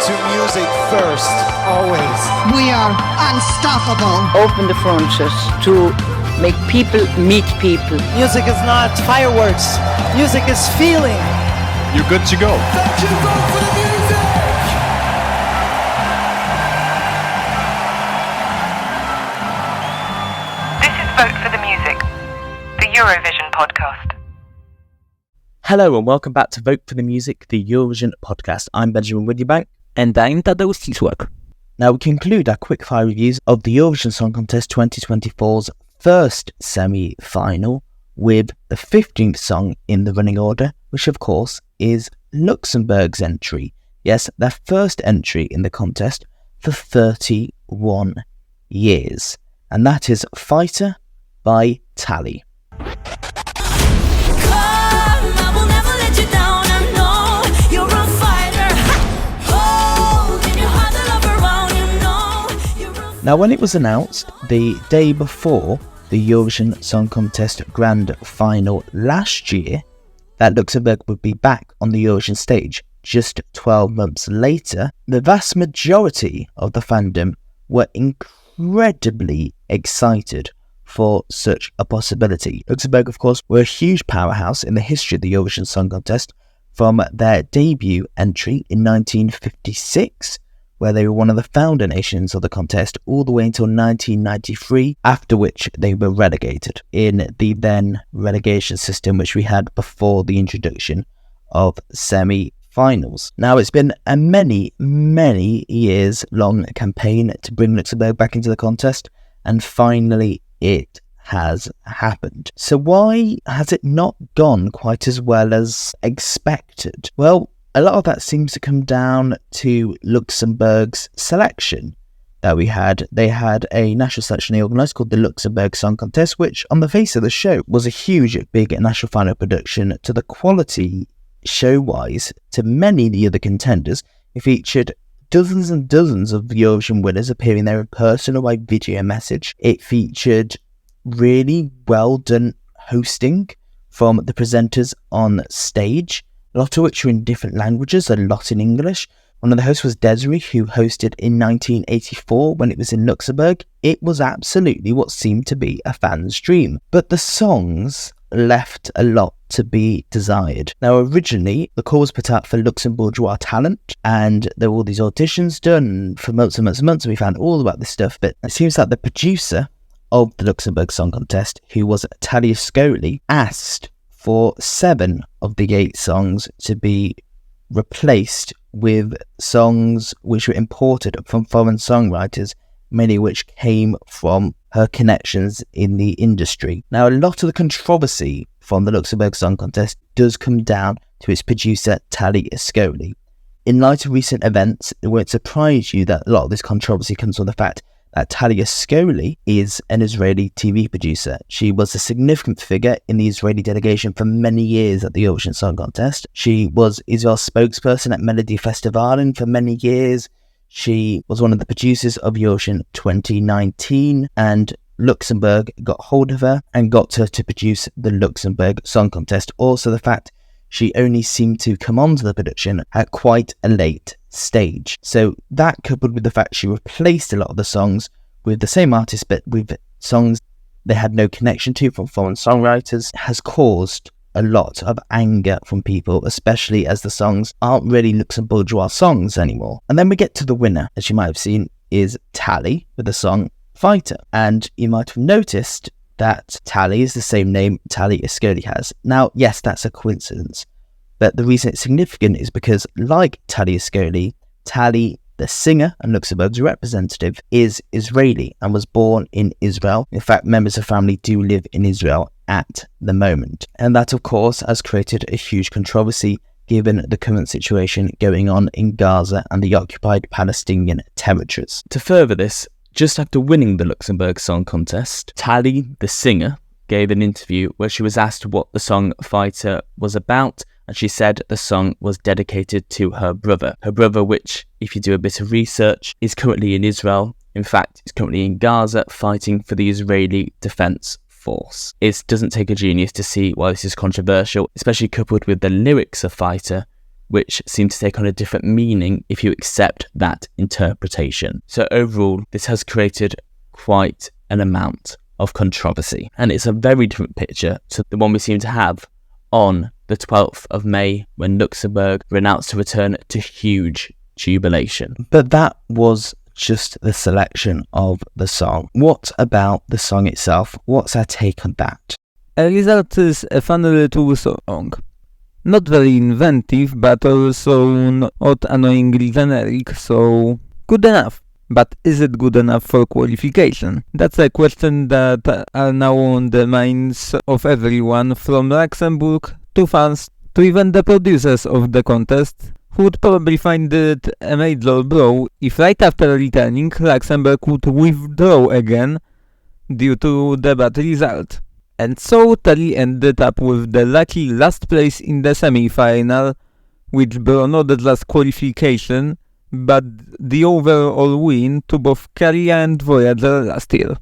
to music first, always. We are unstoppable. Open the frontiers to make people meet people. Music is not fireworks. Music is feeling. You're good to go. Thank you, vote for the music! This is Vote for the Music, the Eurovision podcast. Hello and welcome back to Vote for the Music, the Eurovision podcast. I'm Benjamin Widdybank. And I'm Tadeusz. Now we conclude our quickfire reviews of the Eurovision Song Contest 2024's first semi-final with the 15th song in the running order, which of course is Luxembourg's entry. Yes, their first entry in the contest for 31 years. And that is Fighter by Tali. Now, when it was announced the day before the Eurovision Song Contest Grand Final last year that Luxembourg would be back on the Eurovision stage just 12 months later, the vast majority of the fandom were incredibly excited for such a possibility. Luxembourg, of course, were a huge powerhouse in the history of the Eurovision Song Contest from their debut entry in 1956, where they were one of the founder nations of the contest all the way until 1993, after which they were relegated in the then relegation system which we had before the introduction of semi-finals. Now, it's been a many years long campaign to bring Luxembourg back into the contest, and finally it has happened. So why has it not gone quite as well as expected? Well, a lot of that seems to come down to Luxembourg's selection that we had. They had a national selection they organised called the Luxembourg Song Contest, which on the face of the show was a huge, big national final production to the quality show-wise to many of the other contenders. It featured dozens and dozens of Eurovision winners appearing there in person or by video message. It featured really well done hosting from the presenters on stage, a lot of which were in different languages, a lot in English. One of the hosts was Desiree, who hosted in 1984 when it was in Luxembourg. It was absolutely what seemed to be a fan's dream. But the songs left a lot to be desired. Now, originally, the call was put out for Luxembourgeois talent, and there were all these auditions done for months and months and months, and we found all about this stuff. But it seems like the producer of the Luxembourg Song Contest, who was Tali, asked for 7 of the 8 songs to be replaced with songs which were imported from foreign songwriters, many of which came from her connections in the industry. Now, a lot of the controversy from the Luxembourg Song Contest does come down to its producer, Tali. In light of recent events, it won't surprise you that a lot of this controversy comes from the fact that Tali is an Israeli TV producer. She was a significant figure in the Israeli delegation for many years at the Eurovision Song Contest. She was Israel's spokesperson at Melody Festivalen for many years. She was one of the producers of Eurovision 2019, and Luxembourg got hold of her and got her to produce the Luxembourg Song Contest. Also, the fact she only seemed to come onto the production at quite a late stage. So that, coupled with the fact she replaced a lot of the songs with the same artist but with songs they had no connection to from foreign songwriters, has caused a lot of anger from people, especially as the songs aren't really Luxembourgeois songs anymore. And then we get to the winner, as you might have seen, is Tali with the song Fighter. And you might have noticed that Tali is the same name Tali has. Now, yes, that's a coincidence, but the reason it's significant is because, like Tali, Tali, the singer and Luxembourg's representative, is Israeli and was born in Israel. In fact, members of family do live in Israel at the moment. And that, of course, has created a huge controversy given the current situation going on in Gaza and the occupied Palestinian territories. To further this, just after winning the Luxembourg Song Contest, Tali, the singer, gave an interview where she was asked what the song Fighter was about, and she said the song was dedicated to her brother. Her brother, which, if you do a bit of research, is currently in Israel. In fact, is currently in Gaza fighting for the Israeli Defense Force. It doesn't take a genius to see why this is controversial, especially coupled with the lyrics of Fighter, which seem to take on a different meaning if you accept that interpretation. So overall, this has created quite an amount of controversy, and it's a very different picture to the one we seem to have on the 12th of May when Luxembourg were announced to return to huge jubilation. But that was just the selection of the song. What about the song itself? What's our take on that? A result is a fun little song. Not very inventive, but also not annoyingly generic, so good enough. But is it good enough for qualification? That's a question that are now on the minds of everyone, from Luxembourg to fans to even the producers of the contest, who would probably find it a major blow if right after returning Luxembourg would withdraw again due to the bad result. And so Tali ended up with the lucky last place in the semi-final, which brought not just qualification, but the overall win to both Carrier and Voyager last year.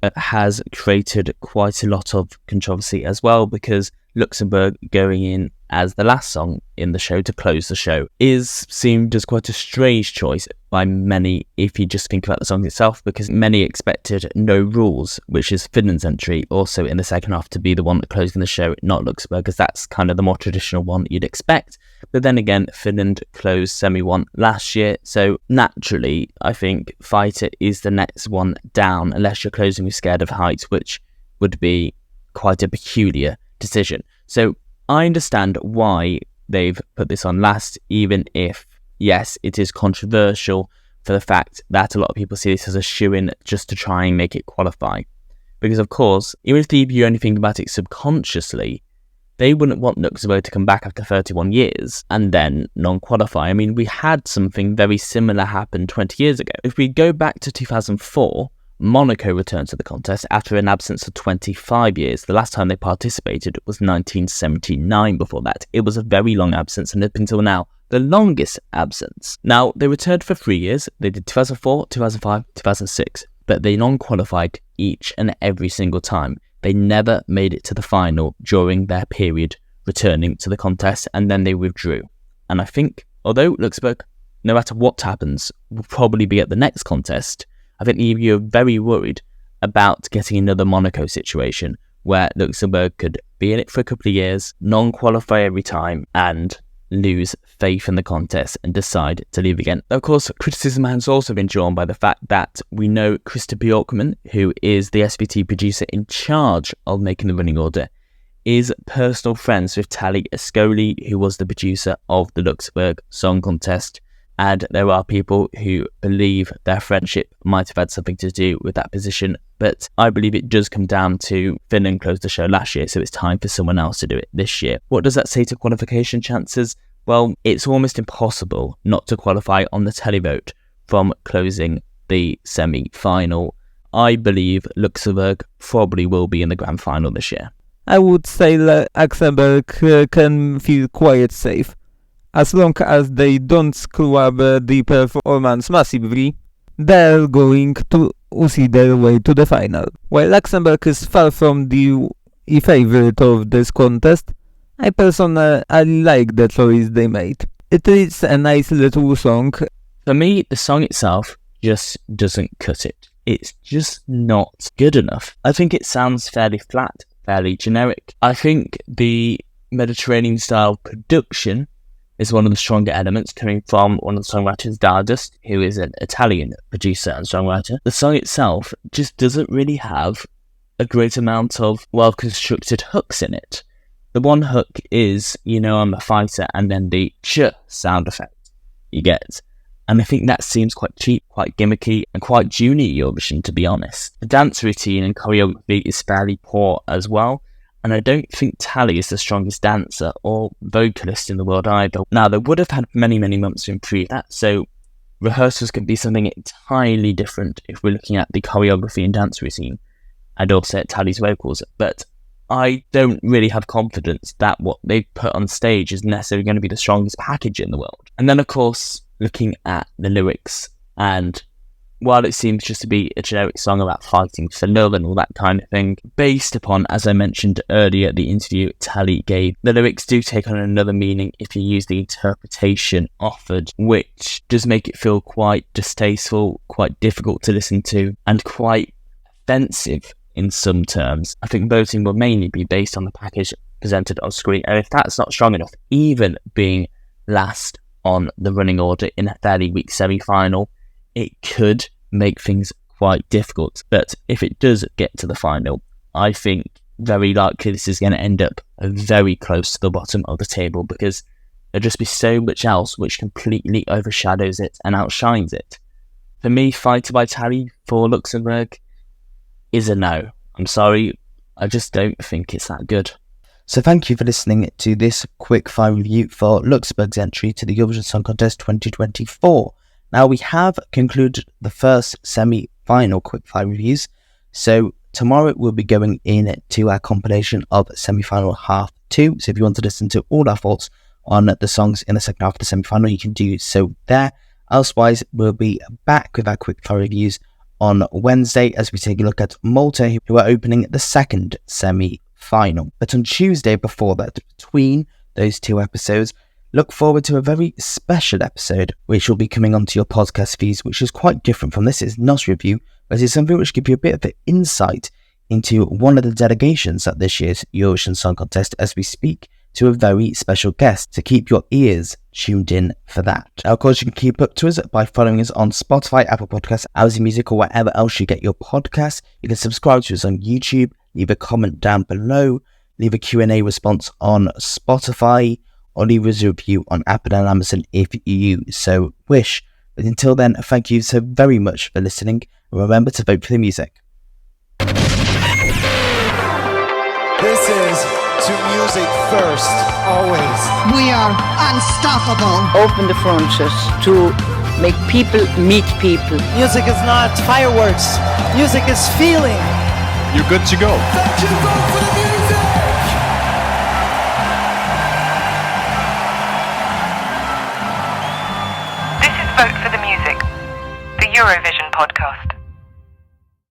It has created quite a lot of controversy as well, because Luxembourg going in as the last song in the show to close the show is seemed as quite a strange choice by many if you just think about the song itself, because many expected No Rules, which is Finland's entry, also in the second half to be the one closing the show, not Luxembourg, because that's kind of the more traditional one you'd expect. But then again, Finland closed semi-1 last year, so naturally I think Fighter is the next one down, unless you're closing with Scared of Heights, which would be quite a peculiar decision. So I understand why they've put this on last, even if, yes, it is controversial for the fact that a lot of people see this as a shoo-in just to try and make it qualify. Because of course, even if you only think about it subconsciously, they wouldn't want Luxembourg to come back after 31 years and then non-qualify. I mean, we had something very similar happen 20 years ago. If we go back to 2004, Monaco returned to the contest after an absence of 25 years. The last time they participated was 1979 before that. It was a very long absence, and up until now, the longest absence. Now, they returned for 3 years. They did 2004, 2005, 2006, but they non-qualified each and every single time. They never made it to the final during their period returning to the contest, and then they withdrew. And I think, although Luxembourg, no matter what happens, will probably be at the next contest, I think you're very worried about getting another Monaco situation where Luxembourg could be in it for a couple of years, non-qualify every time, and lose faith in the contest and decide to leave again. Of course, criticism has also been drawn by the fact that we know Krista Bjorkman, who is the SVT producer in charge of making the running order, is personal friends with Tali Ascoli, who was the producer of the Luxembourg Song Contest. And there are people who believe their friendship might have had something to do with that position. But I believe it does come down to Finland closed the show last year, so it's time for someone else to do it this year. What does that say to qualification chances? Well, it's almost impossible not to qualify on the televote from closing the semi-final. I believe Luxembourg probably will be in the grand final this year. I would say Luxembourg can feel quite safe. As long as they don't screw up the performance massively, they're going to see their way to the final. While Luxembourg is far from the favourite of this contest, I personally like the choice they made. It is a nice little song. For me, the song itself just doesn't cut it. It's just not good enough. I think it sounds fairly flat, fairly generic. I think the Mediterranean style production is one of the stronger elements, coming from one of the songwriters, Tadeusz, who is an Italian producer and songwriter. The song itself just doesn't really have a great amount of well-constructed hooks in it. The one hook is, you know, I'm a fighter, and then the ch sound effect you get. And I think that seems quite cheap, quite gimmicky, and quite junior Eurovision, to be honest. The dance routine and choreography is fairly poor as well. And I don't think Tali is the strongest dancer or vocalist in the world either. Now, they would have had many, many months to improve that, so rehearsals could be something entirely different if we're looking at the choreography and dance routine, and also at Tali's vocals. But I don't really have confidence that what they put on stage is necessarily going to be the strongest package in the world. And then, of course, looking at the lyrics and while it seems just to be a generic song about fighting for love and all that kind of thing, based upon, as I mentioned earlier, the interview Tali gave, the lyrics do take on another meaning if you use the interpretation offered, which does make it feel quite distasteful, quite difficult to listen to, and quite offensive in some terms. I think voting will mainly be based on the package presented on screen, and if that's not strong enough, even being last on the running order in a fairly weak semi-final, it could make things quite difficult. But if it does get to the final, I think very likely this is going to end up very close to the bottom of the table, because there'll just be so much else which completely overshadows it and outshines it. For me, Fighter by Tali for Luxembourg is a no. I'm sorry, I just don't think it's that good. So thank you for listening to this quickfire review for Luxembourg's entry to the Eurovision Song Contest 2024. Now, we have concluded the first semi-final quickfire reviews, so tomorrow we'll be going into our compilation of semi-final half 2. So if you want to listen to all our thoughts on the songs in the second half of the semi-final, you can do so there. Elsewise, we'll be back with our quickfire reviews on Wednesday as we take a look at Malta, who are opening the second semi-final. But on Tuesday before that, between those two episodes, look forward to a very special episode which will be coming onto your podcast feeds, which is quite different from this. It's not a review, but it's something which gives you a bit of an insight into one of the delegations at this year's Eurovision Song Contest as we speak to a very special guest. So keep your ears tuned in for that. Now, of course, you can keep up to us by following us on Spotify, Apple Podcasts, Amazon Music, or wherever else you get your podcasts. You can subscribe to us on YouTube, leave a comment down below, leave a Q&A response on Spotify, or leave us a review on Apple and Amazon if you so wish. But until then, thank you so very much for listening, and remember to vote for the music. This is to music first, always. We are unstoppable. Open the frontiers to make people meet people. Music is not fireworks. Music is feeling. You're good to go. Thank you, vote for the music! This is Vote for the Music, the Eurovision podcast.